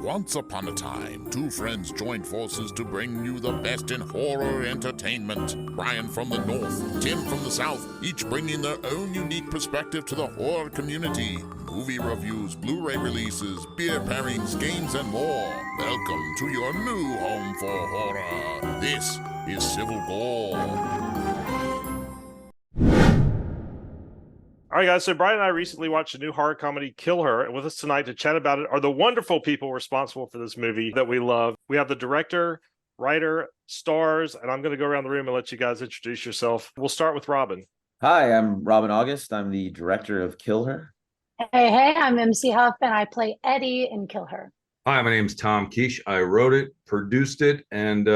Once upon a time, two friends joined forces to bring you the best in horror entertainment. Brian from the north, Tim from the south, each bringing their own unique perspective to the horror community. Movie reviews, Blu-ray releases, beer pairings, games, and more. Welcome to your new home for horror. This is Civil Gore. All right, guys. So Brian and I recently watched a new horror comedy, Kill Her, and with us tonight to chat about it are the wonderful people responsible for this movie that we love. We have the director, writer, stars, and I'm going to go around the room and let you guys introduce yourself. We'll start with Robyn. Hi, I'm Robyn August. I'm the director of Kill Her. Hey, I'm MC Huff, and I play Eddie in Kill Her. Hi, my name's Tom Kiesche. I wrote it, produced it, and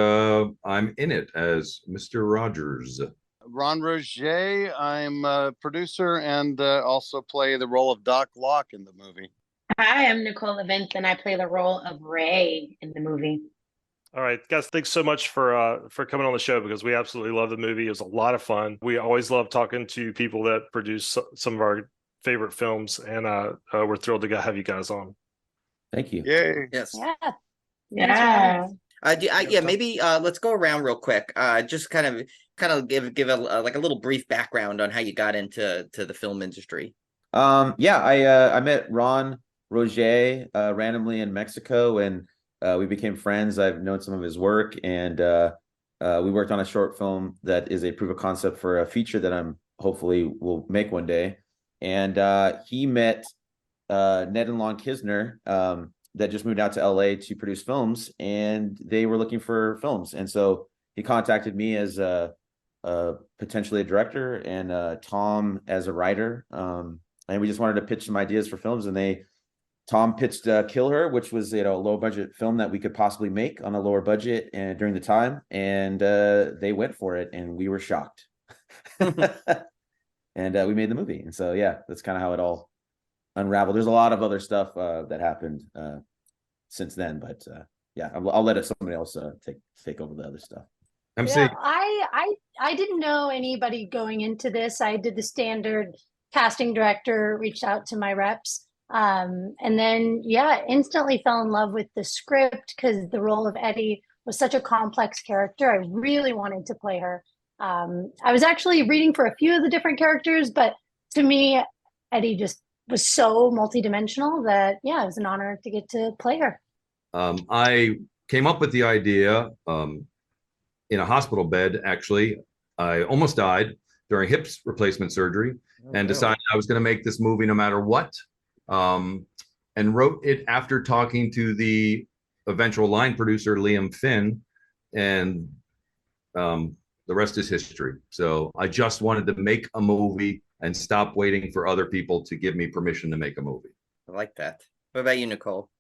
I'm in it as Mr. Rogers. Ron Rogge. I'm a producer and also play the role of Doc Locke in the movie. Hi, I'm Nicole Lovince, and I play the role of Ray in the movie. All right, guys, thanks so much for coming on the show because we absolutely love the movie. It was a lot of fun. We always love talking to people that produce some of our favorite films, and we're thrilled to have you guys on. Thank you. Yay. Yes. Yeah. Maybe let's go around real quick. Just kind of give a like a little brief background on how you got into the film industry. I met Ron Rogge randomly in Mexico, and we became friends. I've known some of his work, and we worked on a short film that is a proof of concept for a feature that I'm hopefully will make one day. And he met Ned and Lon Kisner that just moved out to LA to produce films, and they were looking for films. And so he contacted me as potentially a director, and Tom as a writer. And we just wanted to pitch some ideas for films, and Tom pitched Kill Her, which was a low budget film that we could possibly make on a lower budget and during the time, and they went for it, and we were shocked. And we made the movie. And so that's kind of how it all unraveled. There's a lot of other stuff that happened since then, but I'll let somebody else take over the other stuff. Yeah, I didn't know anybody going into this. I did the standard casting director, reached out to my reps, and then instantly fell in love with the script because the role of Eddie was such a complex character. I really wanted to play her. I was actually reading for a few of the different characters, but to me, Eddie just was so multidimensional that it was an honor to get to play her. I came up with the idea in a hospital bed. Actually, I almost died during hip replacement surgery, and decided I was going to make this movie no matter what, and wrote it after talking to the eventual line producer Liam Finn, and the rest is history. So I just wanted to make a movie and stop waiting for other people to give me permission to make a movie. I like that. What about you, Nicole?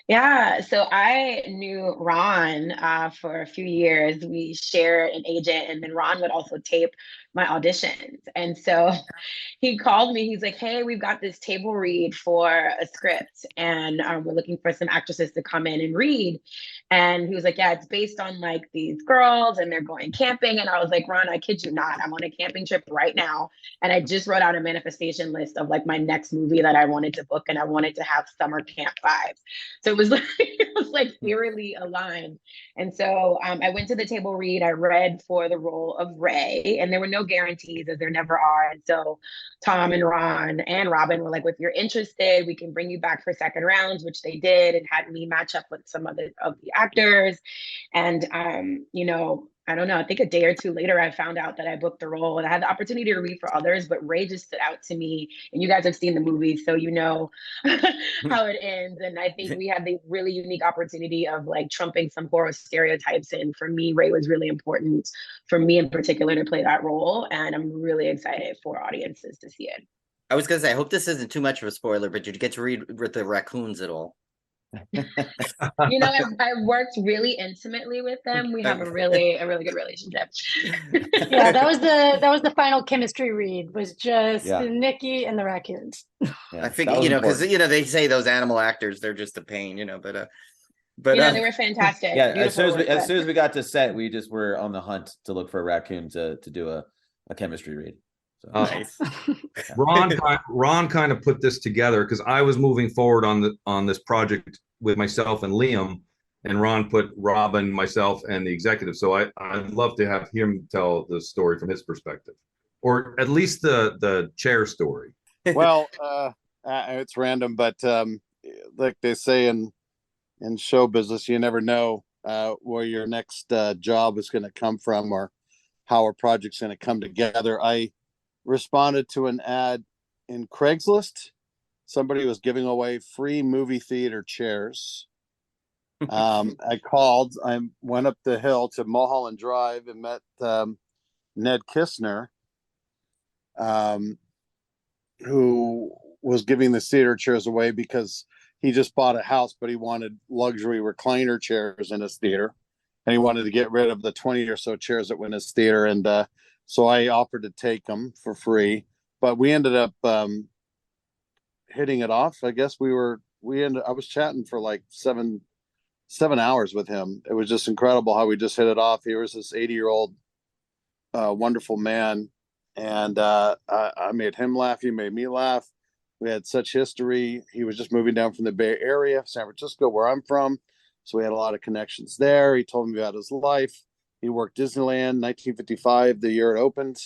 Yeah, so I knew Ron for a few years. We shared an agent, and then Ron would also tape my auditions. And so he called me. He's like, hey, we've got this table read for a script, and we're looking for some actresses to come in and read. And he was like, yeah, it's based on like these girls, and they're going camping. And I was like, Ron, I kid you not, I'm on a camping trip right now. And I just wrote out a manifestation list of like my next movie that I wanted to book, and I wanted to have summer camp vibes. So it was like eerily aligned. And so I went to the table read. I read for the role of Ray, and there were no guarantees, as there never are. And so Tom and Ron and Robyn were like, well, if you're interested, we can bring you back for second rounds, which they did, and had me match up with some of the actors. And I don't know, I think a day or two later, I found out that I booked the role, and I had the opportunity to read for others, but Ray just stood out to me. And you guys have seen the movie, so you know how it ends. And I think we had the really unique opportunity of like trumping some horror stereotypes. And for me, Ray was really important for me in particular to play that role. And I'm really excited for audiences to see it. I was going to say, I hope this isn't too much of a spoiler, but did you get to read with the raccoons at all? I worked really intimately with them. We have a really good relationship. Yeah, that was the final chemistry read, was just Nikki and the raccoons. I think because they say those animal actors, they're just a pain, but they were fantastic. Yeah, as soon as we got to set, we just were on the hunt to look for a raccoon to do a chemistry read. So. Nice. Ron kind of put this together because I was moving forward on this project with myself and Liam, and Ron put Robyn, myself, and the executive. So I'd love to have him tell the story from his perspective, or at least the chair story. Well, it's random, but like they say in show business, you never know where your next job is going to come from or how a project's going to come together. I responded to an ad in Craigslist. Somebody was giving away free movie theater chairs. I called. I went up the hill to Mulholland Drive and met Ned Kistner, who was giving the theater chairs away because he just bought a house, but he wanted luxury recliner chairs in his theater, and he wanted to get rid of the 20 or so chairs that were in his theater. And so I offered to take them for free, but we ended up hitting it off. I guess I was chatting for like seven hours with him. It was just incredible how we just hit it off. He was this 80-year-old wonderful man, and I made him laugh. He made me laugh. We had such history. He was just moving down from the Bay Area, San Francisco, where I'm from. So we had a lot of connections there. He told me about his life. He worked Disneyland, 1955, the year it opened.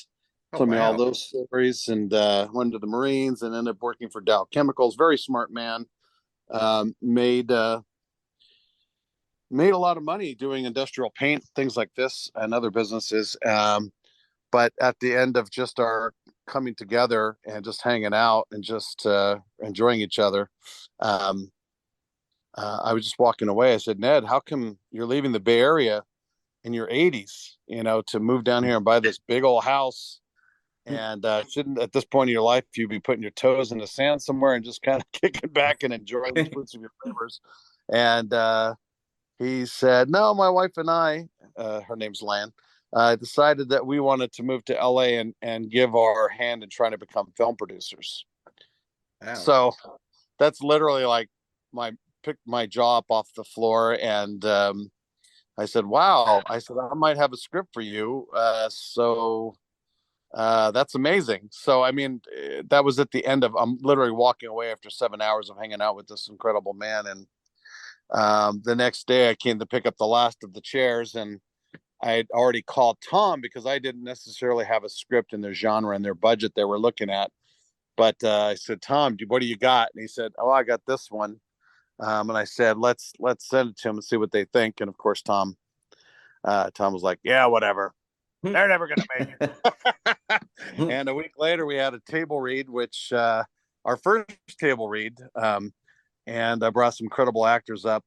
Told me all those stories, and went to the Marines and ended up working for Dow Chemicals. Very smart man. Made a lot of money doing industrial paint, things like this, and other businesses. But at the end of just our coming together and just hanging out and just enjoying each other, I was just walking away. I said, Ned, how come you're leaving the Bay Area in your 80s, to move down here and buy this big old house? And shouldn't, at this point in your life, you be putting your toes in the sand somewhere and just kind of kicking back and enjoying the fruits of your labors? And he said, no, my wife and I, her name's Lan, decided that we wanted to move to LA and give our hand in trying to become film producers. Wow. So that's literally like picked my jaw up off the floor. And I said, wow. I said, I might have a script for you. So that's amazing. So, I mean, that was at the end of, I'm literally walking away after 7 hours of hanging out with this incredible man. And the next day I came to pick up the last of the chairs, and I had already called Tom because I didn't necessarily have a script in their genre and their budget they were looking at. But I said, Tom, what do you got? And he said, oh, I got this one. And I said, let's send it to him and see what they think. And of course, Tom was like, yeah, whatever. They're never going to make it. And a week later, we had a table read, which our first table read. And I brought some credible actors up.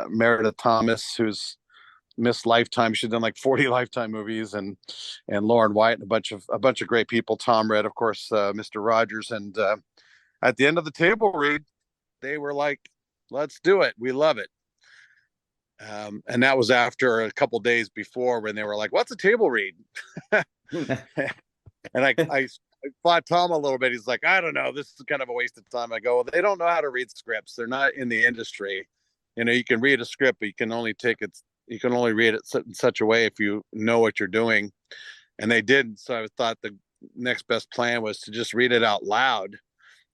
Meredith Thomas, who's Miss Lifetime. She's done like 40 Lifetime movies, and Lauren White, and a bunch of great people. Tom Red, of course, Mr. Rogers. And at the end of the table read, they were like, let's do it. We love it. And that was after a couple days before, when they were like, what's a table read? And I fought Tom a little bit. He's like, I don't know, this is kind of a waste of time. I go, well, they don't know how to read scripts. They're not in the industry. You can read a script, but you can only read it in such a way if you know what you're doing. And they didn't. So I thought the next best plan was to just read it out loud,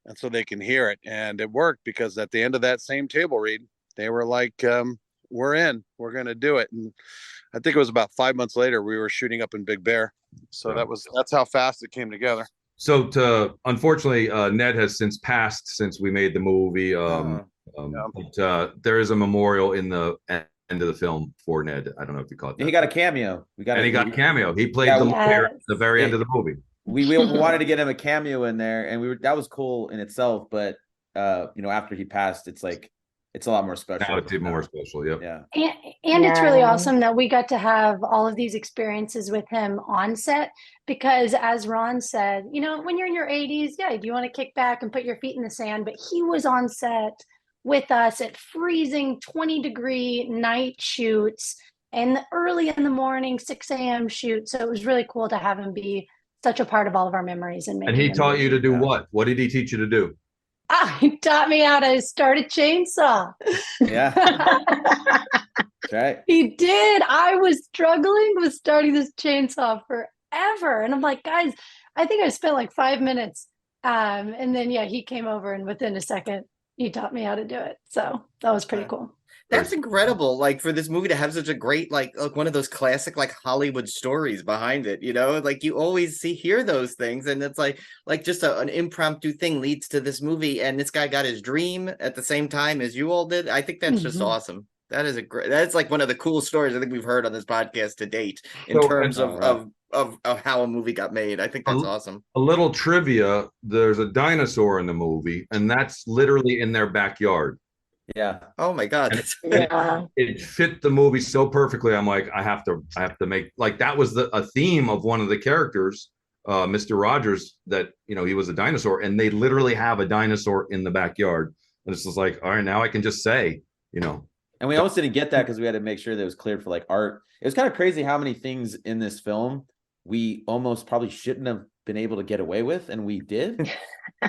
and so they can hear it. And it worked, because at the end of that same table read, they were like, we're in, we're going to do it. And I think it was about 5 months later, we were shooting up in Big Bear. So that's how fast it came together. So unfortunately, Ned has since passed since we made the movie. But there is a memorial in the end of the film for Ned. I don't know if you caught that. He got a cameo. He got a cameo. He played the lawyer at the very end of the movie. We wanted to get him a cameo in there, and that was cool in itself. But after he passed, it's like, it's a lot more special. Now it's even more special. Yep. Yeah. And it's really awesome that we got to have all of these experiences with him on set, because as Ron said, when you're in your 80s, do you want to kick back and put your feet in the sand? But he was on set with us at freezing 20-degree night shoots and early in the morning 6 a.m. shoots. So it was really cool to have him be such a part of all of our memories. And he taught you to do what? What did he teach you to do? He taught me how to start a chainsaw. Yeah. That's right. He did. I was struggling with starting this chainsaw forever. And I'm like, guys, I think I spent like 5 minutes. And then, he came over, and within a second, he taught me how to do it. So that was pretty cool. That's incredible. Like for this movie to have such a great, like one of those classic, like Hollywood stories behind it, you know, like you always hear those things. And it's like just an impromptu thing leads to this movie. And this guy got his dream at the same time as you all did. I think that's just awesome. That is that's like one of the coolest stories I think we've heard on this podcast to date in terms of how a movie got made. I think that's awesome. A little trivia, there's a dinosaur in the movie, and that's literally in their backyard. Yeah. Oh my God. It fit the movie so perfectly. I'm like, I have to make, like, that was a theme of one of the characters, Mr. Rogers, that, you know, he was a dinosaur, and they literally have a dinosaur in the backyard. And it's just like, all right, now I can just say, you know. And we almost didn't get that because we had to make sure that it was cleared for like art. It was kind of crazy how many things in this film we almost probably shouldn't have been able to get away with, and we did.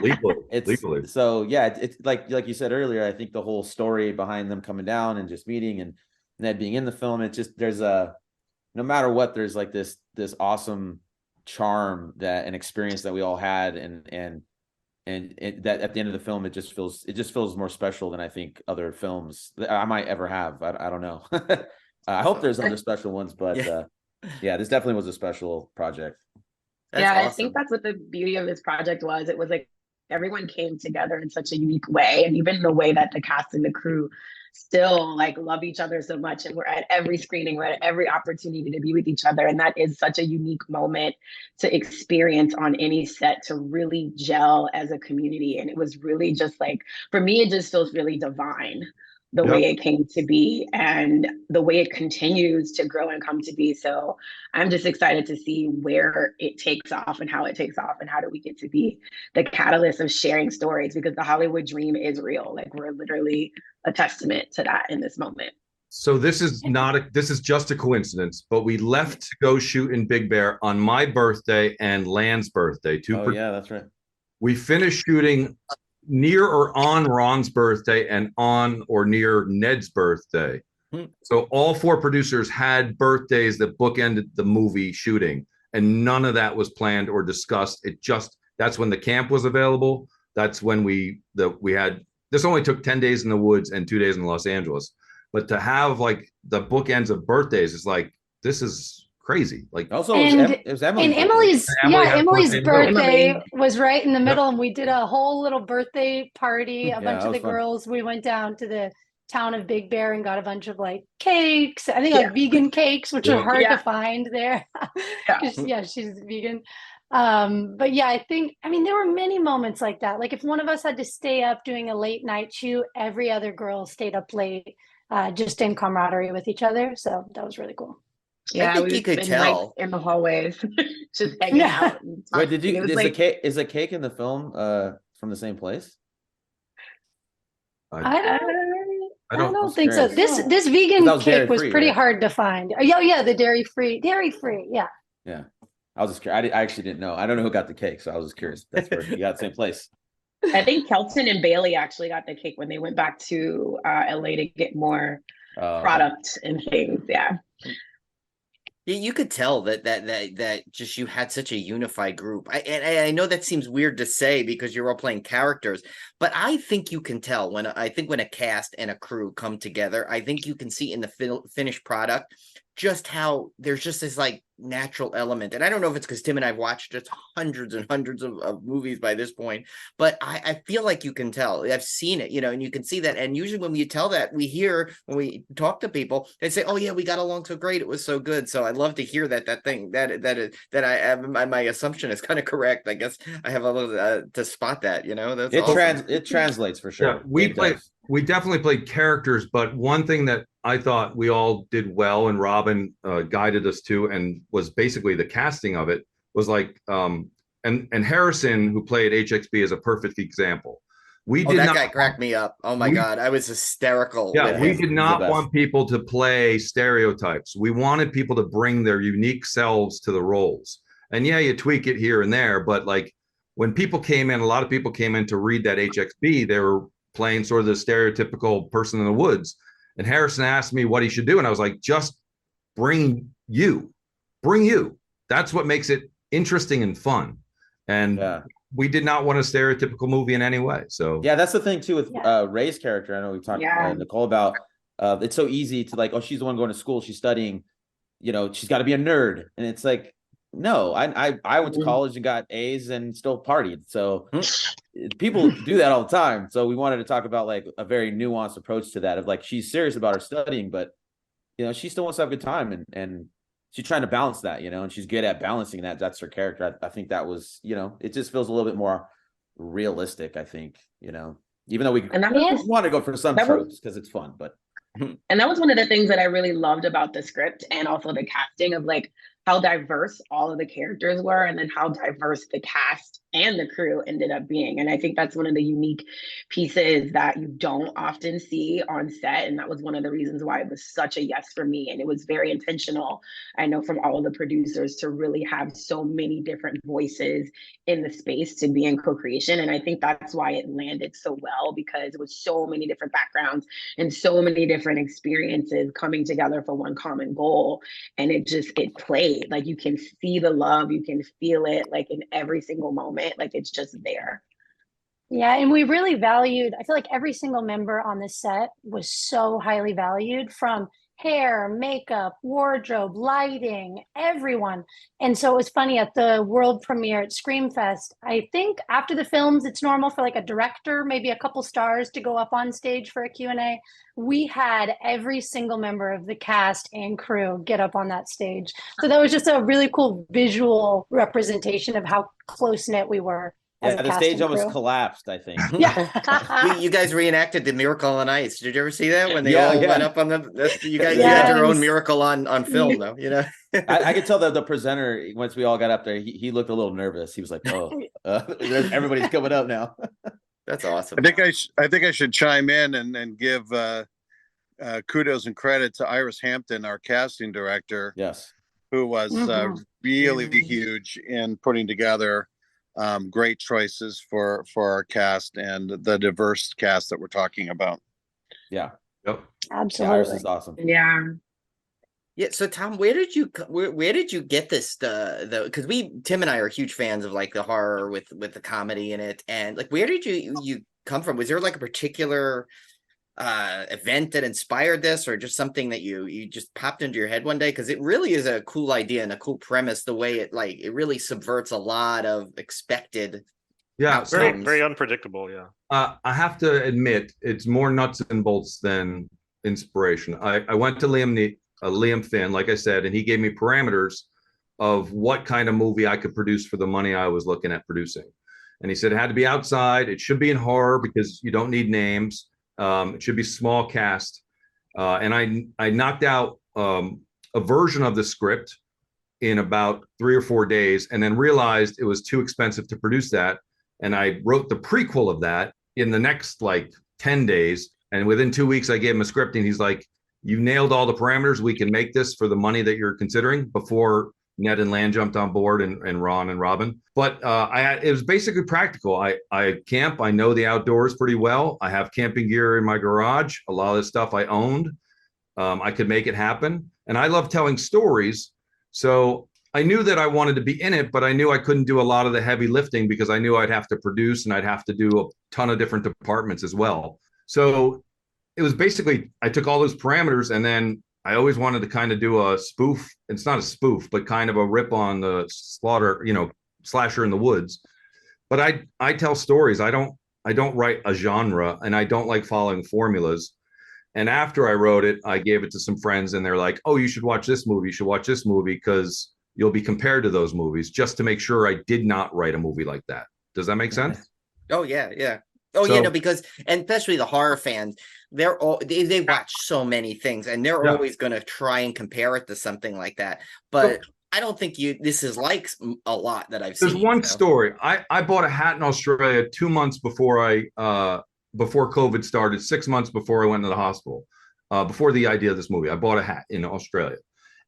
Legally. So yeah, it's like you said earlier. I think the whole story behind them coming down and just meeting and Ned being in the film, it just no matter what, there's like this awesome charm that an experience that we all had, and that at the end of the film it just feels more special than I think other films that I might ever have. I don't know. I hope there's other special ones, but yeah, this definitely was a special project. That's awesome. I think that's what the beauty of this project was. It was like everyone came together in such a unique way, and even the way that the cast and the crew still like love each other so much, and we're at every screening, we're at every opportunity to be with each other, and that is such a unique moment to experience on any set, to really gel as a community. And it was really just like, for me, it just feels really divine, the way it came to be and the way it continues to grow and come to be. So I'm just excited to see where it takes off and how it takes off, and how do we get to be the catalyst of sharing stories, because the Hollywood dream is real. Like, we're literally a testament to that in this moment. So this is just a coincidence, but we left to go shoot in Big Bear on my birthday and Land's birthday. Yeah, that's right. We finished shooting near or on Ron's birthday and on or near Ned's birthday. So all four producers had birthdays that bookended the movie shooting, and none of that was planned or discussed. That's when the camp was available. That's when we had, this only took 10 days in the woods and 2 days in Los Angeles. But to have like the bookends of birthdays is like, this is crazy. Like, also it was Emily's birthday was right in the middle, and we did a whole little birthday party. A bunch of the girls, we went down to the town of Big Bear and got a bunch of like cakes, I think like vegan cakes, which are hard to find there. She's vegan. But yeah, I mean there were many moments like that. Like if one of us had to stay up doing a late night shoot, every other girl stayed up late, just in camaraderie with each other. So that was really cool. Yeah, I think you could tell, like, in the hallways, just hanging out. Wait, is the cake in the film from the same place? I don't think so. This vegan cake was pretty hard to find. Yeah, the dairy free. Yeah. Yeah, I was just curious. I actually didn't know. I don't know who got the cake, so I was just curious. That's where you got the same place. I think Kelton and Bailey actually got the cake when they went back to LA to get more product and things. Yeah. You could tell that just you had such a unified group. I know that seems weird to say because you're all playing characters, but I think you can tell when a cast and a crew come together. I think you can see in the finished product just how there's just this like natural element. And I don't know if it's because Tim and I've watched just hundreds and hundreds of movies by this point, but I feel like you can tell. I've seen it, and you can see that. And usually when you tell that, we hear when we talk to people, they say, "Oh yeah, we got along so great. It was so good." So I love to hear that my assumption is kind of correct. I guess I have a little to spot that. That's awesome. It translates for sure. Yeah, we definitely played characters, but one thing that I thought we all did well, and Robyn guided us to, and was basically the casting of it, was like, and Harrison, who played HXB, is a perfect example. That guy cracked me up. Oh my God, I was hysterical. Yeah, we did not want people to play stereotypes. We wanted people to bring their unique selves to the roles. And yeah, you tweak it here and there, but like when people came in, a lot of people came in to read that HXB, they were playing sort of the stereotypical person in the woods. And Harrison asked me what he should do. And I was like, just bring you. That's what makes it interesting and fun. And we did not want a stereotypical movie in any way. So yeah, that's the thing too with Ray's character. I know we've talked Nicole about. It's so easy to like, oh, she's the one going to school, she's studying, you know, she's got to be a nerd, and it's like, no, I went to college and got A's and still partied. So people do that all the time. So we wanted to talk about like a very nuanced approach to that of like, she's serious about her studying, but you know, she still wants to have a good time, and she's trying to balance that, you know, and she's good at balancing that. That's her character. I think that was, you know, it just feels a little bit more realistic, I think, you know, even though we want to go for some tropes because it's fun, but. And that was one of the things that I really loved about the script and also the casting of like how diverse all of the characters were, and then how diverse the cast and the crew ended up being. And I think that's one of the unique pieces that you don't often see on set. And that was one of the reasons why it was such a yes for me. And it was very intentional, I know, from all of the producers to really have so many different voices in the space to be in co-creation. And I think that's why it landed so well, because it was so many different backgrounds and so many different experiences coming together for one common goal. And it played. Like, you can see the love, you can feel it like in every single moment, like it's just there. Yeah, and we really valued, I feel like every single member on the set was so highly valued, from hair, makeup, wardrobe, lighting, everyone. And so it was funny at the world premiere at Screamfest. I think after the films, it's normal for like a director, maybe a couple stars, to go up on stage for a Q&A. We had every single member of the cast and crew get up on that stage. So that was just a really cool visual representation of how close-knit we were. Yeah, the stage almost collapsed, I think. Yeah. You guys reenacted the Miracle on Ice. Did you ever see that when they all went up on the? You guys you had your own Miracle on film, though. You know, I could tell that the presenter, once we all got up there, he looked a little nervous. He was like, "Oh, everybody's coming up now." That's awesome. I think I should chime in and give kudos and credit to Iris Hampton, our casting director. Yes, who was really huge in putting together great choices for our cast and the diverse cast that we're talking about. Yeah. Yep. Absolutely. Iris is awesome. Yeah. So Tom, where did you get this? Because Tim and I are huge fans of like the horror with the comedy in it, and like, where did you come from? Was there like a particular event that inspired this, or just something that you just popped into your head one day? Because it really is a cool idea and a cool premise, the way it really subverts a lot of expected very, very unpredictable. I have to admit, it's more nuts and bolts than inspiration. I went to Liam Finn, like I said, and he gave me parameters of what kind of movie I could produce for the money I was looking at producing. And he said it had to be outside, it should be in horror because you don't need names. It should be small cast. And I knocked out a version of the script in about 3 or 4 days, and then realized it was too expensive to produce that. And I wrote the prequel of that in the next like 10 days. And within 2 weeks, I gave him a script, and he's like, "You nailed all the parameters. We can make this for the money that you're considering," before Ned and Lan jumped on board, and Ron and Robyn. But it was basically practical. I camp. I know the outdoors pretty well. I have camping gear in my garage. A lot of this stuff I owned. I could make it happen. And I love telling stories. So I knew that I wanted to be in it, but I knew I couldn't do a lot of the heavy lifting because I knew I'd have to produce and I'd have to do a ton of different departments as well. So it was basically, I took all those parameters, and then I always wanted to kind of do a spoof. It's not a spoof, but kind of a rip on the slasher in the woods. But I tell stories. I don't write a genre, and I don't like following formulas. And after I wrote it, I gave it to some friends, and they're like, "Oh, you should watch this movie. You should watch this movie because you'll be compared to those movies," just to make sure I did not write a movie like that. Does that make sense? Oh yeah. Oh, so, because, and especially the horror fans, they watch so many things, and they're always going to try and compare it to something like that. But I don't think this is like a lot that I've seen. There's one story. I bought a hat in Australia 2 months before before COVID started, 6 months before I went to the hospital, before the idea of this movie. I bought a hat in Australia,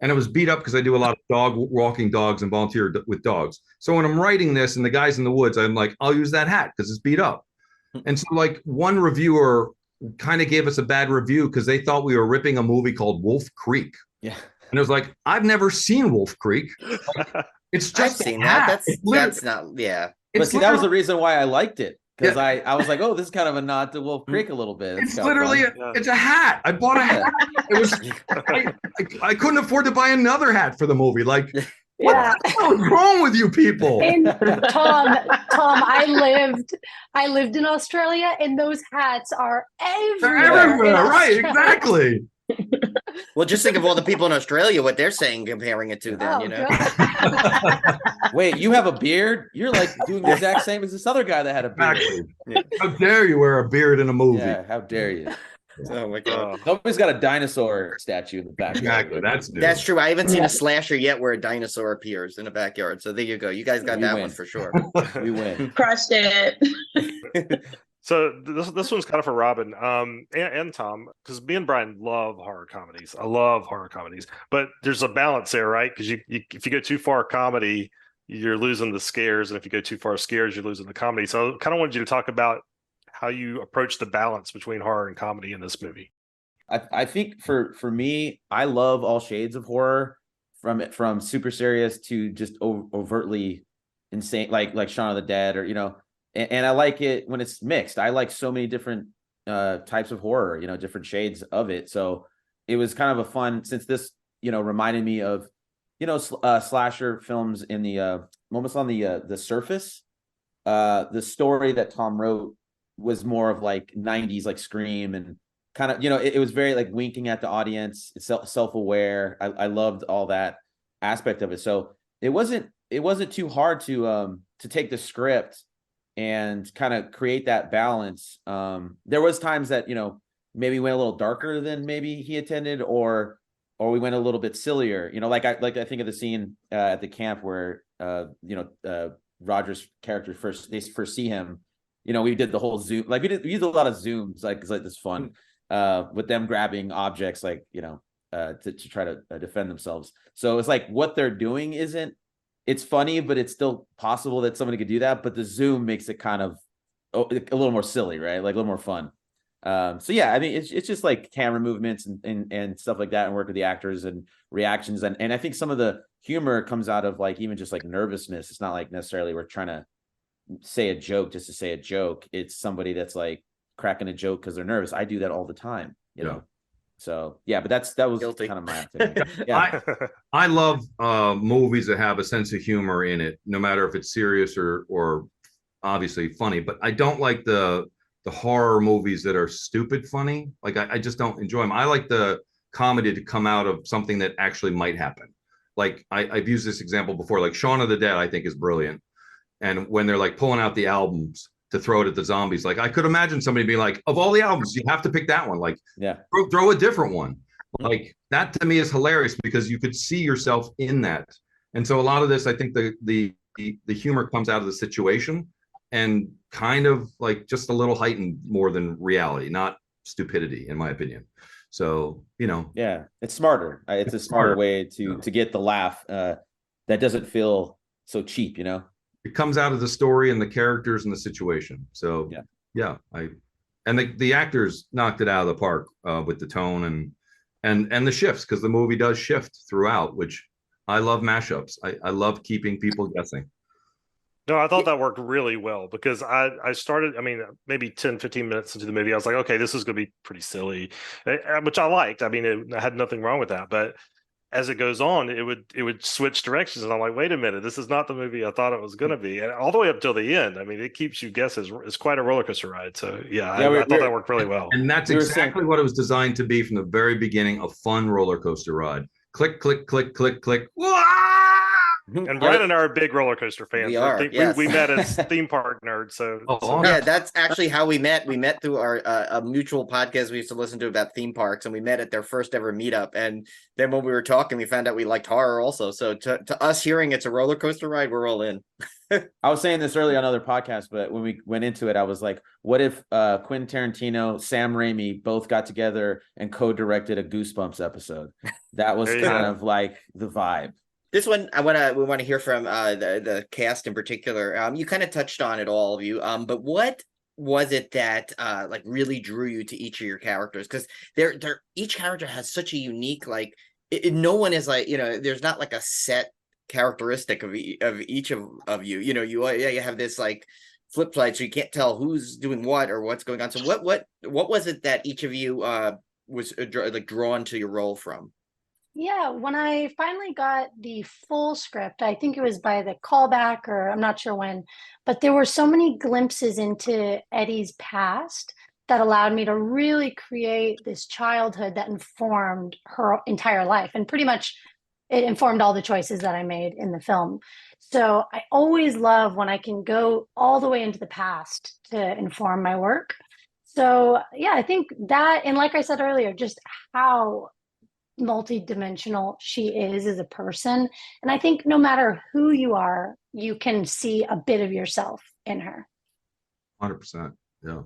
and it was beat up because I do a lot of walking dogs and volunteer with dogs. So when I'm writing this and the guy's in the woods, I'm like, I'll use that hat because it's beat up. And so like one reviewer kind of gave us a bad review because they thought we were ripping a movie called Wolf Creek. Yeah. And it was like, I've never seen Wolf Creek. It's just I've seen that. That's not, But It's see, that was the literally- reason why I liked it. Because Yeah. I was like, oh, this is kind of a nod to Wolf Creek a little bit. It's kind of literally fun. it's a hat. I bought a hat. It was I couldn't afford to buy another hat for the movie. Like, what Yeah. the hell is wrong with you people? And Tom, I lived in Australia, and those hats are They're everywhere. everywhere, in right? Australia. Exactly. Well, just think of all the people in Australia, what they're saying, comparing it to then, Oh, you know. God. Wait, you have a beard? You're like doing the exact same as this other guy that had a beard. Exactly. How dare you wear a beard in a movie? Yeah, how dare you? Oh my god. Nobody's got a dinosaur statue in the back. Exactly. That's new. That's true. I haven't seen a slasher yet where a dinosaur appears in the backyard. So there you go. You guys got We that win. one for sure. We win. Crushed it. So this one's kind of for Robyn and Tom, because me and Brian love horror comedies. I love horror comedies, but there's a balance there, right? Because you if you go too far comedy, you're losing the scares, and if you go too far scares, you're losing the comedy. So I kind of wanted you to talk about how you approach the balance between horror and comedy in this movie. I think for me, I love all shades of horror, from super serious to just overtly insane, like Shaun of the Dead, or and I like it when it's mixed. I like so many different types of horror, different shades of it. So it was kind of a fun, since this reminded me of slasher films in the almost on the surface. The story that Tom wrote was more of like 90s, like Scream, and kind of it was very like winking at the audience. It's self-aware. I loved all that aspect of it. So it wasn't too hard to take the script and kind of create that balance. There was times that maybe went a little darker than maybe he intended, or we went a little bit sillier. I think of the scene at the camp where Roger's character first see him. We did the whole zoom, like we used a lot of zooms, like it's like this fun with them grabbing objects, like to try to defend themselves. So it's like what they're doing it's funny, but it's still possible that somebody could do that. But the zoom makes it kind of a little more silly, right? Like a little more fun. So yeah, I mean, it's just like camera movements and stuff like that, and work with the actors and reactions. And I think some of the humor comes out of like, even just like nervousness. It's not like necessarily we're trying to say a joke just to say a joke. It's somebody that's like cracking a joke because they're nervous. I do that all the time, you know? So yeah, but that was Guilty. kind of my opinion. Yeah. I love movies that have a sense of humor in it, no matter if it's serious or obviously funny. But I don't like the horror movies that are stupid funny. Like I just don't enjoy them. I like the comedy to come out of something that actually might happen. Like I've used this example before. Like Shaun of the Dead, I think is brilliant. And when they're like pulling out the albums to throw it at the zombies, like I could imagine somebody being like, of all the albums, you have to pick that one. Like, Yeah. throw a different one. Like that to me is hilarious because you could see yourself in that. And so a lot of this, I think the humor comes out of the situation and kind of like just a little heightened more than reality, not stupidity, in my opinion. So, Yeah, it's smarter. It's a smarter way to get the laugh that doesn't feel so cheap, it comes out of the story and the characters and the situation. So yeah, the actors knocked it out of the park with the tone and the shifts, because the movie does shift throughout, which I love mashups. I love keeping people guessing. No, I thought that worked really well, because I started, I mean, maybe 10, 15 minutes into the movie, I was like, okay, this is going to be pretty silly, which I liked. I mean, I had nothing wrong with that. But as it goes on, it would switch directions. And I'm like, wait a minute, this is not the movie I thought it was going to be. And all the way up till the end, I mean, it keeps you guessing. It's quite a roller coaster ride. So yeah, I thought that worked really well. And that's exactly what it was designed to be from the very beginning, a fun roller coaster ride. Click, click, click, click, click. Wah! And Brian and I are big roller coaster fans. We are, yes. We met as theme park nerds. So yeah, that's actually how we met. We met through our a mutual podcast we used to listen to about theme parks, and we met at their first ever meetup. And then when we were talking, we found out we liked horror also. So to us hearing it's a roller coaster ride, we're all in. I was saying this earlier on other podcasts, but when we went into it, I was like, what if Quentin Tarantino, Sam Raimi both got together and co-directed a Goosebumps episode? That was kind of like the vibe. This one, we want to hear from the cast in particular. You kind of touched on it, all of you. But what was it that like really drew you to each of your characters? Because each character has such a unique, like no one is like, there's not like a set characteristic of each of you. You know, you have this like flip side, so you can't tell who's doing what or what's going on. So what was it that each of you was like drawn to your role from? Yeah, when I finally got the full script, I think it was by the callback, or I'm not sure when, but there were so many glimpses into Eddie's past that allowed me to really create this childhood that informed her entire life. And pretty much it informed all the choices that I made in the film. So I always love when I can go all the way into the past to inform my work. So yeah, I think that, and like I said earlier, just how multidimensional she is as a person. And I think no matter who you are, you can see a bit of yourself in her. 100%. Yeah.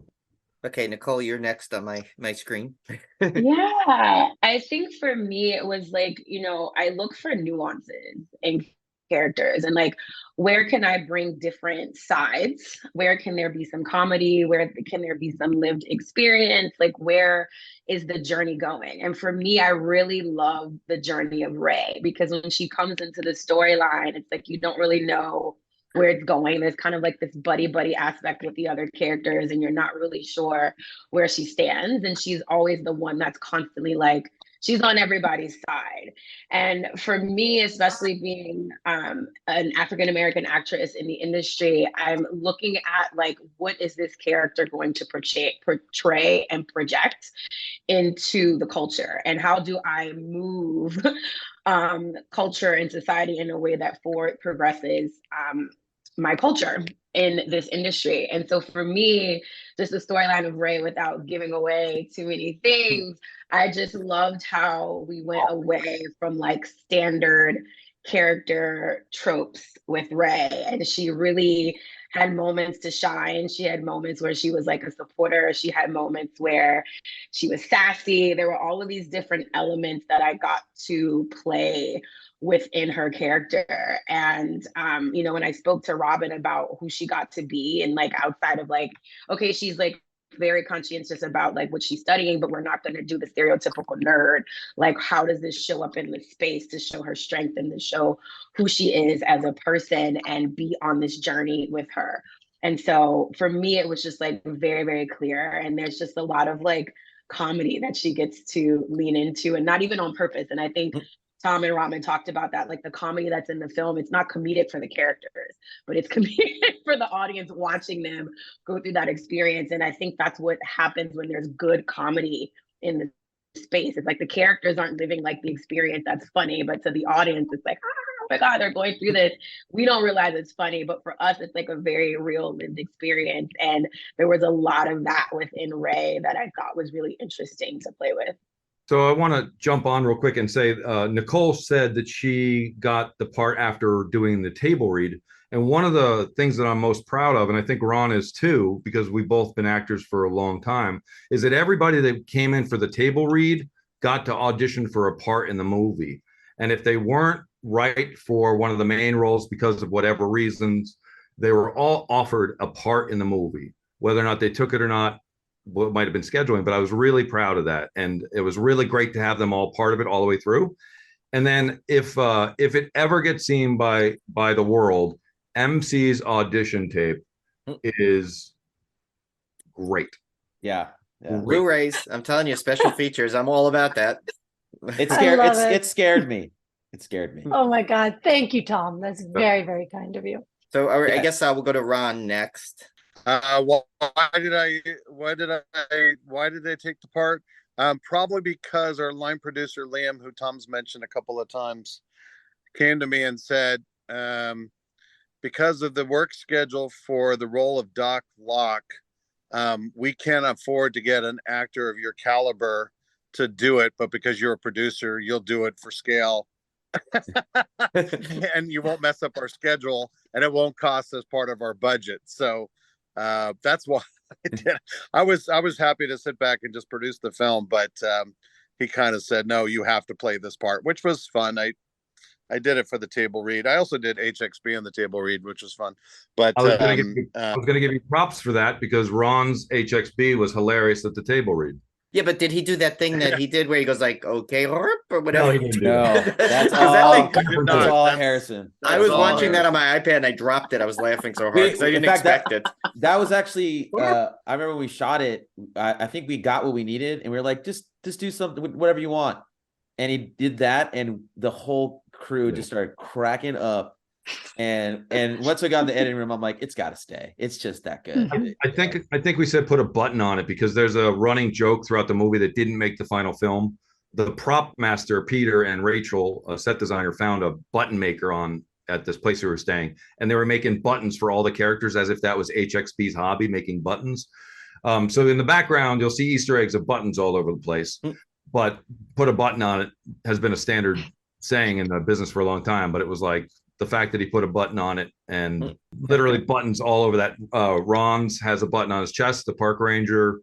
Okay, Nicole, you're next on my screen. Yeah, I think for me, it was like, you know, I look for nuances in characters and like, where can I bring different sides? Where can there be some comedy? Where can there be some lived experience? Like, where is the journey going? And for me, I really love the journey of Ray, because when she comes into the storyline, it's like you don't really know where it's going. There's kind of like this buddy aspect with the other characters, and you're not really sure where she stands. And she's always the one that's constantly like, she's on everybody's side. And for me, especially being an African American actress in the industry, I'm looking at like, what is this character going to portray and project into the culture, and how do I move culture and society in a way that forward progresses my culture in this industry. And so for me, just the storyline of Ray, without giving away too many things, I just loved how we went away from like standard character tropes with Ray. And she really had moments to shine. She had moments where she was like a supporter. She had moments where she was sassy. There were all of these different elements that I got to play within her character. And you know, when I spoke to Robyn about who she got to be, and like outside of like, okay, she's like very conscientious about like what she's studying, but we're not going to do the stereotypical nerd. Like, how does this show up in this space to show her strength and to show who she is as a person and be on this journey with her? And so for me, it was just like very, very clear. And there's just a lot of like comedy that she gets to lean into, and not even on purpose. And I think Tom and Robyn talked about that, like the comedy that's in the film, it's not comedic for the characters, but it's comedic for the audience watching them go through that experience. And I think that's what happens when there's good comedy in the space. It's like the characters aren't living like the experience that's funny, but to the audience, it's like, oh my God, they're going through this. We don't realize it's funny, but for us, it's like a very real lived experience. And there was a lot of that within Ray that I thought was really interesting to play with. So I want to jump on real quick and say, Nicole said that she got the part after doing the table read. And one of the things that I'm most proud of, and I think Ron is too, because we've both been actors for a long time, is that everybody that came in for the table read got to audition for a part in the movie. And if they weren't right for one of the main roles because of whatever reasons, they were all offered a part in the movie. Whether or not they took it or not, what might have been scheduling, but I was really proud of that. And it was really great to have them all part of it all the way through. And then if it ever gets seen by the world, MC's audition tape is great. Yeah. Blu-rays, I'm telling you, special features. I'm all about that. It scared me. It scared me. Oh my God. Thank you, Tom. That's very, very kind of you. So I guess I will go to Ron next. Why did they take the part? Probably because our line producer Liam, who Tom's mentioned a couple of times, came to me and said, because of the work schedule for the role of Doc Locke, we can't afford to get an actor of your caliber to do it, but because you're a producer, you'll do it for scale. And you won't mess up our schedule, and it won't cost us part of our budget. So that's why I did. I was happy to sit back and just produce the film, but he kind of said, no, you have to play this part, which was fun. I did it for the table read. I also did HXB on the table read, which was fun. But I was going to give you props for that, because Ron's HXB was hilarious at the table read. Yeah, but did he do that thing that he did where he goes like, okay, or No, whatever? he didn't do No, that. that's 'Cause that all. thing- That's all that's- Harrison. I was all watching that on Harrison. my iPad and I dropped it. I was laughing so hard We- because I in didn't fact, expect it. That was actually. I remember when we shot it. I think we got what we needed, and we were like, just do something, whatever you want. And he did that, and the whole crew just started cracking up. And once we got in the editing room, I'm like, it's got to stay. It's just that good. I think we said put a button on it because there's a running joke throughout the movie that didn't make the final film. The prop master Peter and Rachel, a set designer, found a button maker at this place we were staying, and they were making buttons for all the characters as if that was HXP's hobby, making buttons. So in the background, you'll see Easter eggs of buttons all over the place. But put a button on it has been a standard saying in the business for a long time. But it was like the fact that he put a button on it and literally buttons all over that. Ron's has a button on his chest, the park ranger,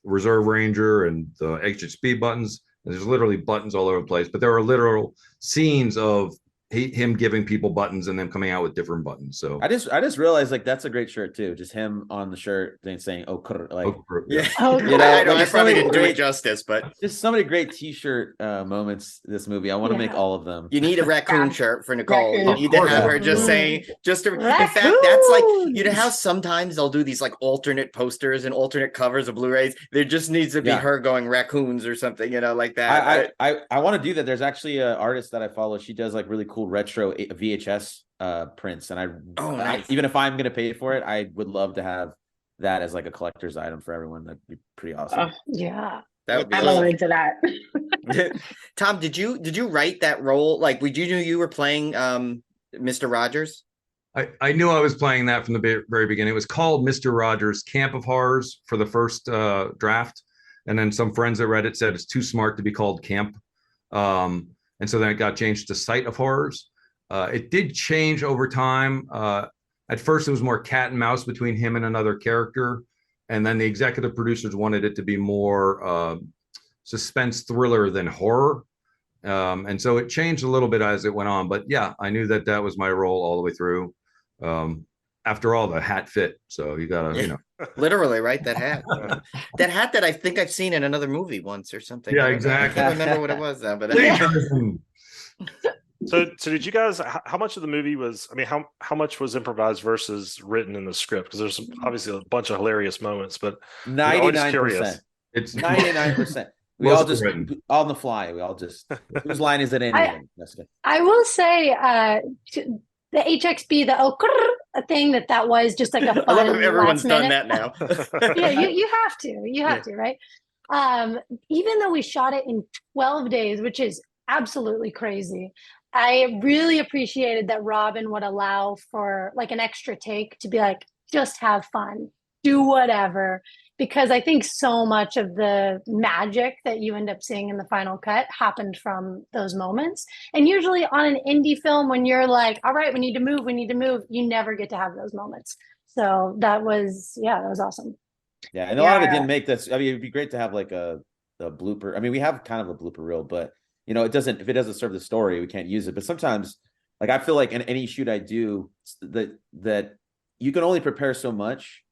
reserve ranger, and the HHP buttons. There's literally buttons all over the place, but there are literal scenes of him giving people buttons and them coming out with different buttons. So I just realized like that's a great shirt too. Just him on the shirt then saying like Yeah. Oh, You know, I know, I like, probably so didn't do it great- justice, but just so many great t-shirt moments this movie. I want to make all of them. you need a raccoon shirt for Nicole. You Raccoon. need to have her just saying, in fact, that's like, you know how sometimes they'll do these like alternate posters and alternate covers of Blu-rays. There just needs to be her going raccoons or something, you know, like that. I want to do that. There's actually an artist that I follow. She does like really cool retro VHS prints, and nice. even if I'm gonna pay for it, I would love to have that as like a collector's item for everyone. That'd be pretty awesome. yeah. That would be I'm awesome. into that. Tom, did you write that role? Like, did you know you were playing Mr. Rogers? I knew I was playing that from the very beginning. It was called Mr. Rogers' Camp of Horrors for the first draft. And then some friends that read it said it's too smart to be called Camp. And so then it got changed to Site of Horrors. It did change over time. At first, it was more cat and mouse between him and another character. And then the executive producers wanted it to be more suspense thriller than horror. And so it changed a little bit as it went on. But yeah, I knew that was my role all the way through. After all, the hat fit. So you got to, you know. Literally, right? That hat. That hat that I think I've seen in another movie once or something. Yeah, I exactly. can't remember what it was though, but So did you guys? How much of the movie was? I mean, how much was improvised versus written in the script? Because there's obviously a bunch of hilarious moments, but 99%. It's 99%. We Most all of it just written. on the fly. We all just whose line is it anyway? Jessica? I will say the HXB, the thing that was just like a fun I love how everyone's last done minute. that now. Yeah, you have to, right? Even though we shot it in 12 days, which is absolutely crazy, I really appreciated that Robyn would allow for like an extra take to be like, just have fun, do whatever. Because I think so much of the magic that you end up seeing in the final cut happened from those moments. And usually on an indie film, when you're like, all right, we need to move, you never get to have those moments. So that was awesome. Yeah, and a lot of it didn't make this. I mean, it'd be great to have like a blooper. I mean, we have kind of a blooper reel, but you know, if it doesn't serve the story, we can't use it. But sometimes, like I feel like in any shoot I do, that you can only prepare so much.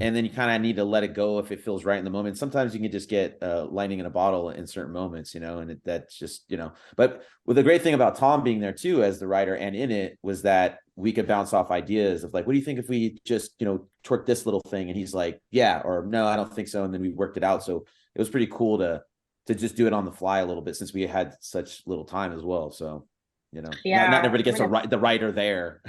And then you kind of need to let it go if it feels right in the moment. Sometimes you can just get lightning in a bottle in certain moments, you know, and that's just, you know. But the great thing about Tom being there too as the writer and in it was that we could bounce off ideas of like, what do you think if we just, you know, twerk this little thing? And he's like, yeah, or no, I don't think so. And then we worked it out. So it was pretty cool to just do it on the fly a little bit since we had such little time as well. So, you know, not everybody gets the writer there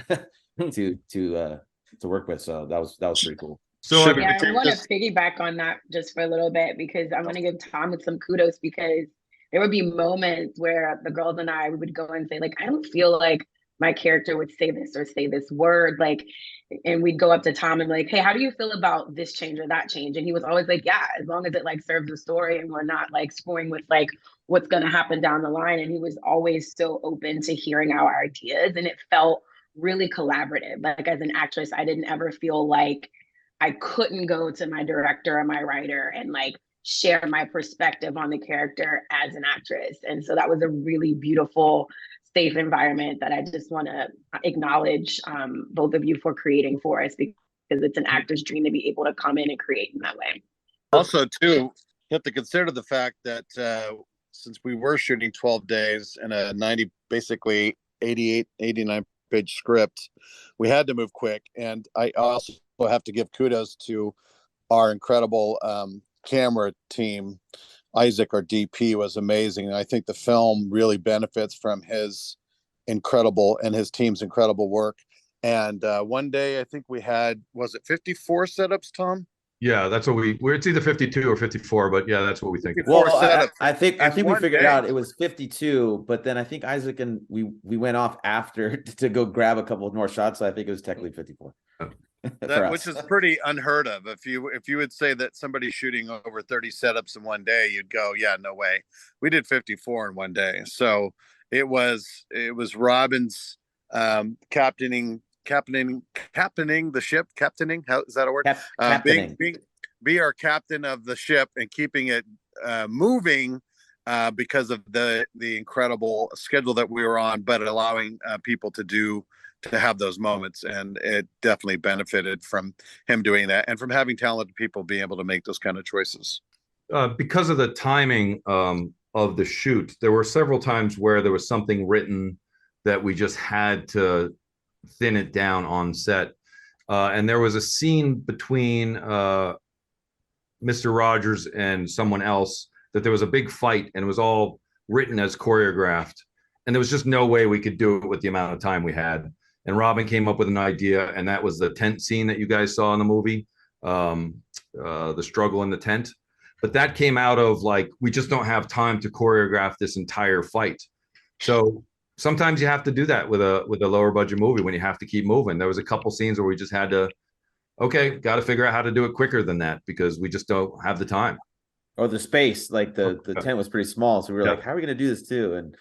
to work with. So that was pretty cool. So I want to piggyback on that just for a little bit because I want to give Tom some kudos because there would be moments where the girls and I would go and say like, I don't feel like my character would say this or say this word, like, and we'd go up to Tom and be like, hey, how do you feel about this change or that change? And he was always like, yeah, as long as it like serves the story and we're not like screwing with like what's going to happen down the line. And he was always so open to hearing our ideas, and it felt really collaborative. Like as an actress, I didn't ever feel like I couldn't go to my director or my writer and like share my perspective on the character as an actress. And so that was a really beautiful, safe environment that I just want to acknowledge both of you for creating for us, because it's an actor's dream to be able to come in and create in that way. Also, too, have to consider the fact that since we were shooting 12 days and a 90, basically 88, 89 page script, we had to move quick. And I also have to give kudos to our incredible camera team. Isaac, our DP, was amazing. And I think the film really benefits from his incredible and his team's incredible work. And one day I think we had, was it 54 setups, Tom? Yeah, that's what it's either 52 or 54, but yeah, that's what we think. Well, setups. I think we one figured day. out it was 52, but then I think Isaac and we went off after to go grab a couple of more shots, so I think it was technically 54. Which is pretty unheard of. If you would say that somebody's shooting over 30 setups in one day, you'd go, yeah, no way. We did 54 in one day. So it was Robyn's captaining the ship. Captaining, how is that a word? Captaining. Be our captain of the ship and keeping it moving because of the incredible schedule that we were on, but allowing people to have those moments. And it definitely benefited from him doing that and from having talented people being able to make those kind of choices. Because of the timing of the shoot, there were several times where there was something written that we just had to thin it down on set. And there was a scene between Mr. Rogers and someone else that there was a big fight and it was all written as choreographed. And there was just no way we could do it with the amount of time we had. And Robyn came up with an idea, and that was the tent scene that you guys saw in the movie, the struggle in the tent. But that came out of like, we just don't have time to choreograph this entire fight. So sometimes you have to do that with a lower budget movie when you have to keep moving. There was a couple scenes where we just had to, okay, got to figure out how to do it quicker than that because we just don't have the time. Or the space, like the tent was pretty small, so we were like, how are we going to do this too? And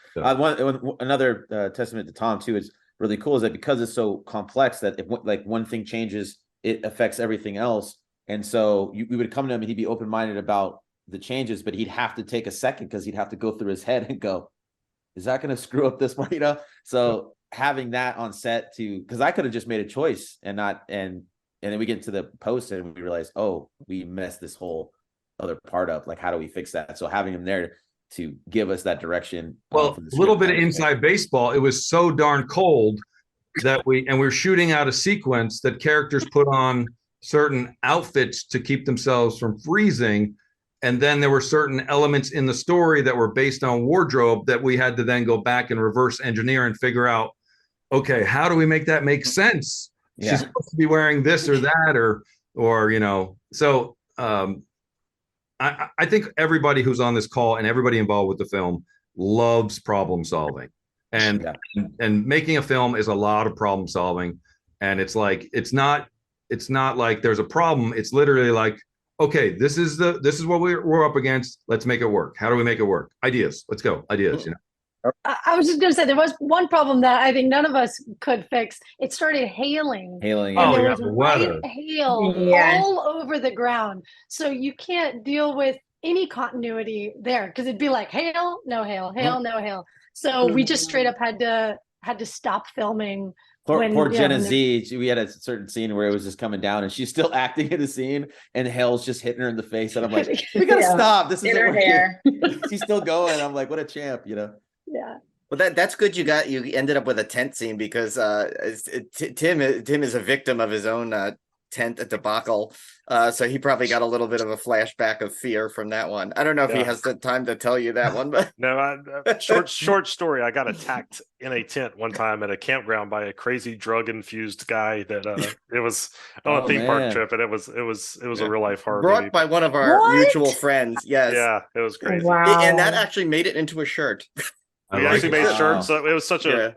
another testament to Tom too is really cool is that because it's so complex that if like one thing changes, it affects everything else. And so we would come to him and he'd be open-minded about the changes, but he'd have to take a second because he'd have to go through his head and go, is that going to screw up this part? You know? So having that on set because I could have just made a choice and then we get to the post and we realize, oh, we messed this whole other part up. Like, how do we fix that? So having him there to give us that direction. Well, a little bit of inside baseball. It was so darn cold that we were shooting out a sequence that characters put on certain outfits to keep themselves from freezing. And then there were certain elements in the story that were based on wardrobe that we had to then go back and reverse engineer and figure out, okay, how do we make that make sense? Yeah. She's supposed to be wearing this or that, or, you know, so, I think everybody who's on this call and everybody involved with the film loves problem solving, and making a film is a lot of problem solving. And it's like, it's not like there's a problem. It's literally like, okay, this is what we're up against. Let's make it work. How do we make it work? Ideas. Let's go. Ideas. You know. I was just going to say there was one problem that I think none of us could fix. It started hailing. And there was white hail all over the ground. So you can't deal with any continuity there because it'd be like hail, no hail, hail, no hail. So we just straight up had to stop filming. Poor Jenna Z, we had a certain scene where it was just coming down and she's still acting in the scene and hail's just hitting her in the face. And I'm like, we got to stop. This is her hair. She's still going. I'm like, what a champ, you know? Yeah. Well, that's good. You ended up with a tent scene because Tim is a victim of his own tent debacle. So he probably got a little bit of a flashback of fear from that one. I don't know if he has the time to tell you that one, but no. Short story. I got attacked in a tent one time at a campground by a crazy drug infused guy. That it was on a theme park trip, and it was a real life horror brought movie. by one of our mutual friends. Yes, yeah, it was crazy. Wow. And that actually made it into a shirt. We actually made shirts. So it was such a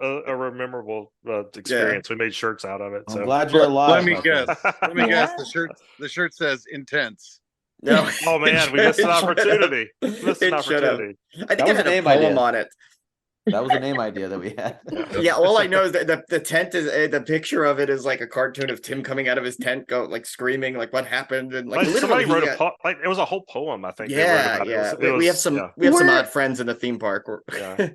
memorable experience. We made shirts out of it. I'm glad you're alive. Let me guess. The shirt says intense. No. Oh man, we missed an opportunity. I think it had a poem on it. That was a name idea that we had. Yeah, all I know is that the tent is the picture of it is like a cartoon of Tim coming out of his tent, screaming, like what happened, and like somebody wrote it was a whole poem. I think. Yeah, we have some odd friends in the theme park. Yeah.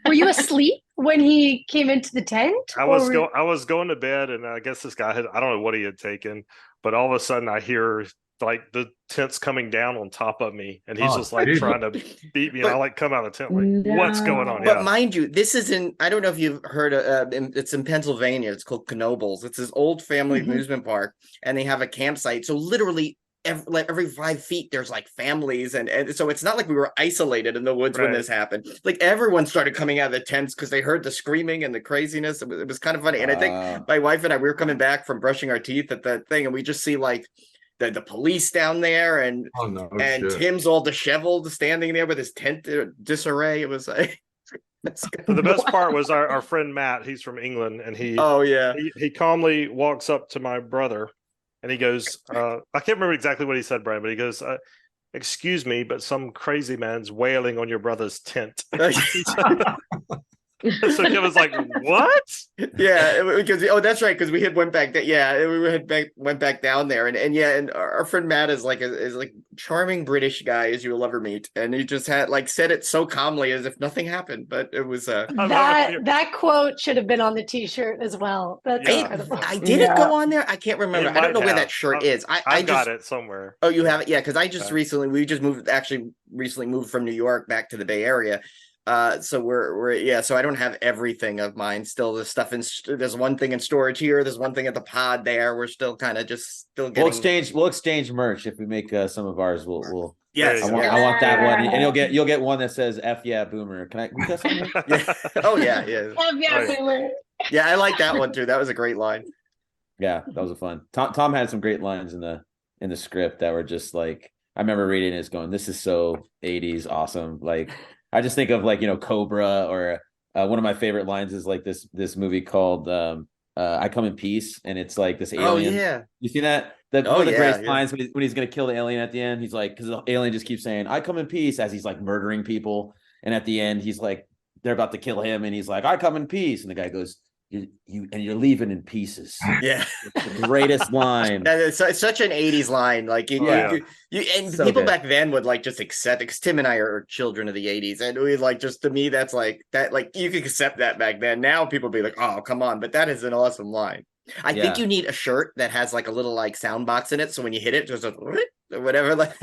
Were you asleep when he came into the tent? I was going to bed, and I guess this guy I don't know what he had taken, but all of a sudden I hear like the tent's coming down on top of me, and he's Oh, just like Jesus. trying to beat me. And But- I like come out of the tent like, what's going on? But Yeah. mind you, this is in, I don't know if you've heard of, it's in Pennsylvania. It's called Knoebels. It's this old family amusement park, and they have a campsite. So literally every 5 feet, there's like families. And so it's not like we were isolated in the woods when Right. this happened. Like everyone started coming out of the tents because they heard the screaming and the craziness. It was kind of funny. And I think my wife and I, we were coming back from brushing our teeth at that thing, and we just see like the police down there, and Oh no! and shit. Tim's all disheveled, standing there with his tent disarray. It was like, that's But the best part was our friend Matt. He's from England, and oh yeah, he calmly walks up to my brother, and he goes, I can't remember exactly what he said, Brian, but he goes, excuse me, but some crazy man's wailing on your brother's tent. So Kim was like, what? yeah, because that's right, because we had went back that went back down there, and our friend Matt is like charming British guy as you'll ever meet, and he just had like said it so calmly as if nothing happened, but it was that quote should have been on the t-shirt as well. That's Yeah. incredible. I did it go on there? I can't remember. It I don't know might where have. that shirt is. I I've just got it somewhere. Oh, you have it? Yeah, because I just Okay. recently moved from New York back to the Bay Area. So we're so I don't have everything of mine still. There's stuff there's one thing in storage here, there's one thing at the pod there. We're still kind of just still getting We'll exchange merch if we make some of ours. We'll yes. I want that one, and you'll get one that says "F yeah, boomer." Can we get something? Yeah. Oh yeah. Yeah, I like that one too. That was a great line. Yeah, that was a fun. Tom had some great lines in the script that were just like, I remember reading it going, this is so 80s awesome. Like I just think of like, Cobra, or one of my favorite lines is like this movie called I Come in Peace, and it's like this alien. Oh yeah. You see that? One of the yeah, greatest yeah. lines when he's gonna kill the alien at the end, he's like, because the alien just keeps saying, I come in peace, as he's like murdering people. And at the end, he's like, they're about to kill him, and he's like, I come in peace. And the guy goes, you're leaving in pieces. Yeah. The greatest line. It's such an 80s line. Like you and So people good. back then would like just accept it, because Tim and I are children of the 80s, and we like, just to me that's like that, like you could accept that back then. Now people be like, oh come on, but that is an awesome line. I think you need a shirt that has like a little like sound box in it, so when you hit it, just a whatever, like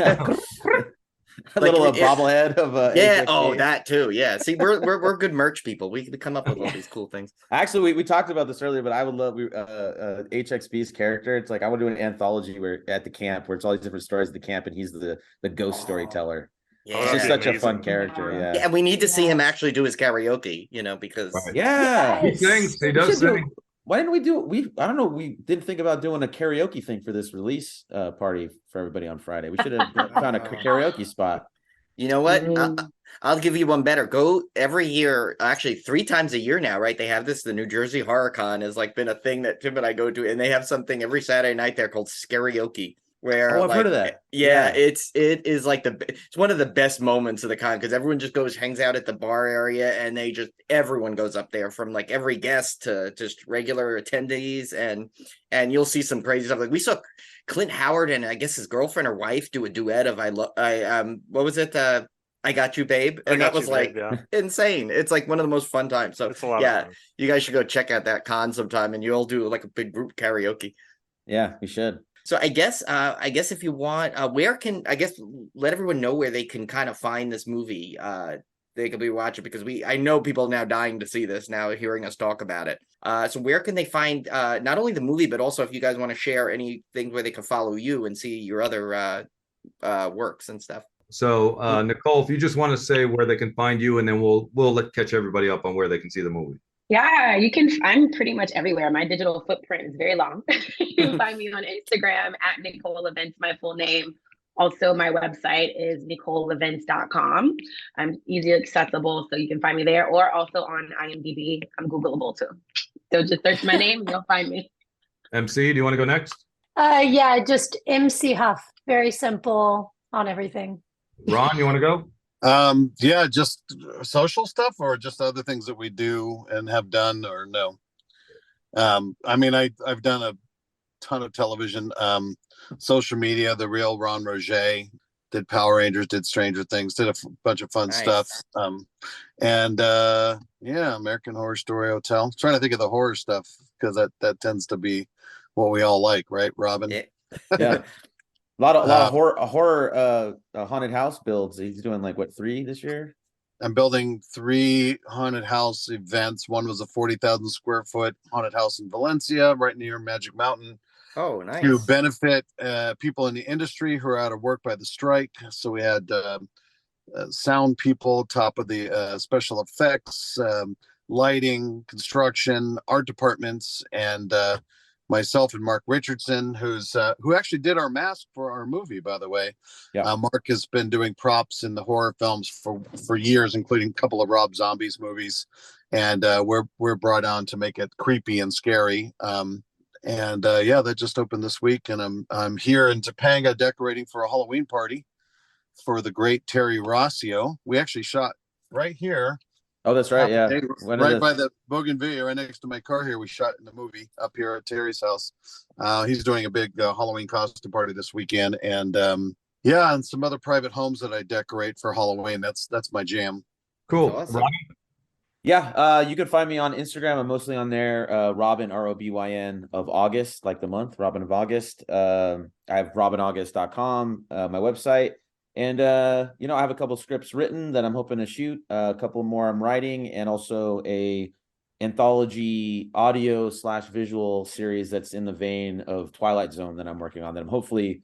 A little bobblehead of yeah. HXP. Oh, that too. Yeah. See, we're good merch people. We come up with all these cool things. Actually, we talked about this earlier, but I would love HXP's character. It's like I want to do an anthology where at the camp, where it's all these different stories at the camp, and he's the ghost storyteller. Yeah. He's just such a fun character. Yeah, Yeah. and we need to see him actually do his karaoke, because Right. Yeah. He sings. He does sing. Why didn't we do I don't know, we didn't think about doing a karaoke thing for this release party for everybody on Friday. We should have found a karaoke spot. you know what? I'll give you one better. Go every year, actually 3 times a year now, right? They have this, the New Jersey Horror Con has like been a thing that Tim and I go to, and they have something every Saturday night there called Scarioke. Where I've heard of that. Yeah, it is like it's one of the best moments of the con, because everyone just hangs out at the bar area, and everyone goes up there, from like every guest to just regular attendees, and you'll see some crazy stuff. Like we saw Clint Howard and I guess his girlfriend or wife do a duet of what was it? I Got You, Babe, and that was like insane. It's like one of the most fun times. So It's a lot of fun. you guys should go check out that con sometime, and you'll do like a big group karaoke. Yeah, we should. So I guess if you want, let everyone know where they can kind of find this movie. They can be watching, because I know people now dying to see this now, hearing us talk about it. So where can they find not only the movie, but also if you guys want to share anything where they can follow you and see your other works and stuff. So Nicole, if you just want to say where they can find you, and then we'll catch everybody up on where they can see the movie. Yeah, I'm pretty much everywhere. My digital footprint is very long. You can find me on Instagram at Nicole Lovince, my full name. Also, my website is NicoleLovince.com. I'm easily accessible, so you can find me there, or also on IMDb. I'm Googleable too. So just search my name, you'll find me. MC, do you want to go next? Yeah, just MC Huff. Very simple on everything. Ron, you want to go? Yeah, just social stuff, or just other things that we do and have done, or no. I mean, I've done a ton of television, social media, the real Ron Rogge, did Power Rangers, did Stranger Things, did a bunch of fun stuff. And American Horror Story Hotel. Trying to think of the horror stuff, because that tends to be what we all like, right, Robyn? Yeah. Yeah. A lot of horror haunted house builds. He's doing like what, 3 this year? I'm building 3 haunted house events. One was a 40,000 square foot haunted house in Valencia, right near Magic Mountain, Oh, nice. to benefit people in the industry who are out of work by the strike. So we had sound people, top of the special effects, lighting, construction, art departments, and myself and Mark Richardson, who actually did our mask for our movie, by the way. Yeah. Mark has been doing props in the horror films for years, including a couple of Rob Zombie's movies, and we're brought on to make it creepy and scary. That just opened this week, and I'm here in Topanga decorating for a Halloween party for the great Terry Rossio. We actually shot right here. Oh, that's right. Yeah. Right by the Bougainvillea, right next to my car here. We shot in the movie up here at Terry's house. He's doing a big Halloween costume party this weekend. And and some other private homes that I decorate for Halloween. That's my jam. Cool. Awesome. Yeah. You can find me on Instagram. I'm mostly on there. Robyn, ROBYN of August, like the month, Robyn of August. I have robynaugust.com, my website. And I have a couple scripts written that I'm hoping to shoot, a couple more I'm writing, and also a anthology audio / visual series that's in the vein of Twilight Zone that I'm working on, that I'm hopefully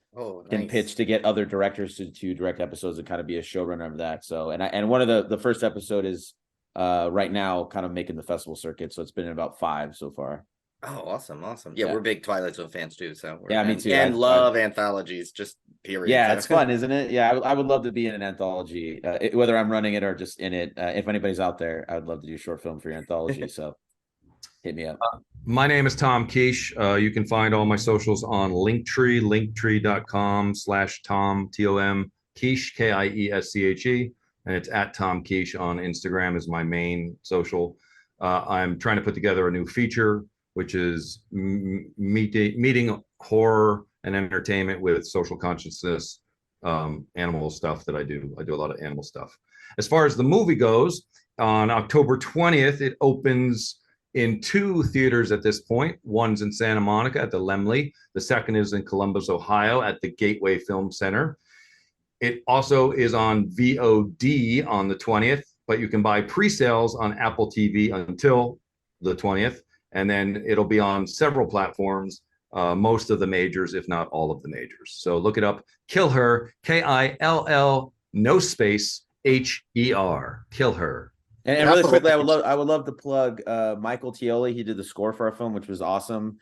can pitch to get other directors to direct episodes and kind of be a showrunner of that. So and one of the first episode is right now kind of making the festival circuit, so it's been about 5 so far. Oh, awesome. Yeah, we're big Twilight Zone fans too. So me too. And love anthologies, just period. Yeah, it's fun, isn't it? Yeah, I would love to be in an anthology, whether I'm running it or just in it. If anybody's out there, I would love to do a short film for your anthology. So hit me up. My name is Tom Kiesche. You can find all my socials on Linktree, linktree.com/Tom, Tom Kiesche, Kiesche, and it's at Tom Kiesche on Instagram is my main social. I'm trying to put together a new feature, which is meeting horror and entertainment with social consciousness, animal stuff that I do. I do a lot of animal stuff. As far as the movie goes, on October 20th, it opens in 2 theaters at this point. One's in Santa Monica at the Laemmle. The second is in Columbus, Ohio at the Gateway Film Center. It also is on VOD on the 20th, but you can buy pre-sales on Apple TV until the 20th. And then it'll be on several platforms, most of the majors, if not all of the majors. So look it up. KILLHER, KILL, no space, HER. KILLHER. And really quickly, I would love to plug Michael Tioli. He did the score for our film, which was awesome.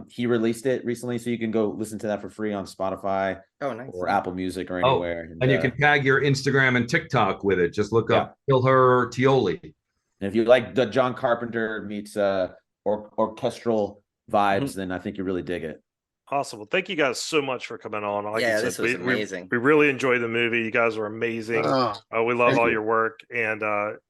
He released it recently, so you can go listen to that for free on Spotify or Apple Music or anywhere. And you can tag your Instagram and TikTok with it. Just look up KILLHER Tioli. And if you like the John Carpenter meets orchestral vibes, then I think you really dig it. Awesome. Well, thank you guys so much for coming on. Like yeah, you said, this was amazing. We really enjoyed the movie. You guys are amazing. We love all your work. And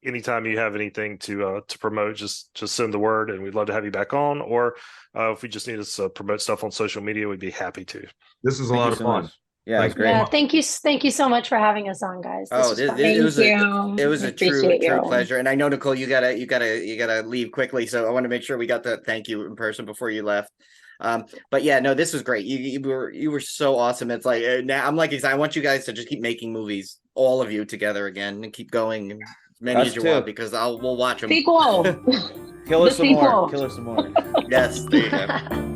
anytime you have anything to promote, just send the word, and we'd love to have you back on. Or if we just need us to promote stuff on social media, we'd be happy to. This was a lot of fun. Yeah, it's great. Yeah, thank you so much for having us on, guys. It was a true pleasure. And I know, Nicole, you gotta leave quickly, so I want to make sure we got to thank you in person before you left. But yeah, no, this was great. You were so awesome. It's like now I'm like, I want you guys to just keep making movies, all of you together again, and keep going as many as you want, because we'll watch them. Sequel. Kill her some more. Kill her some more. Yes, there you go.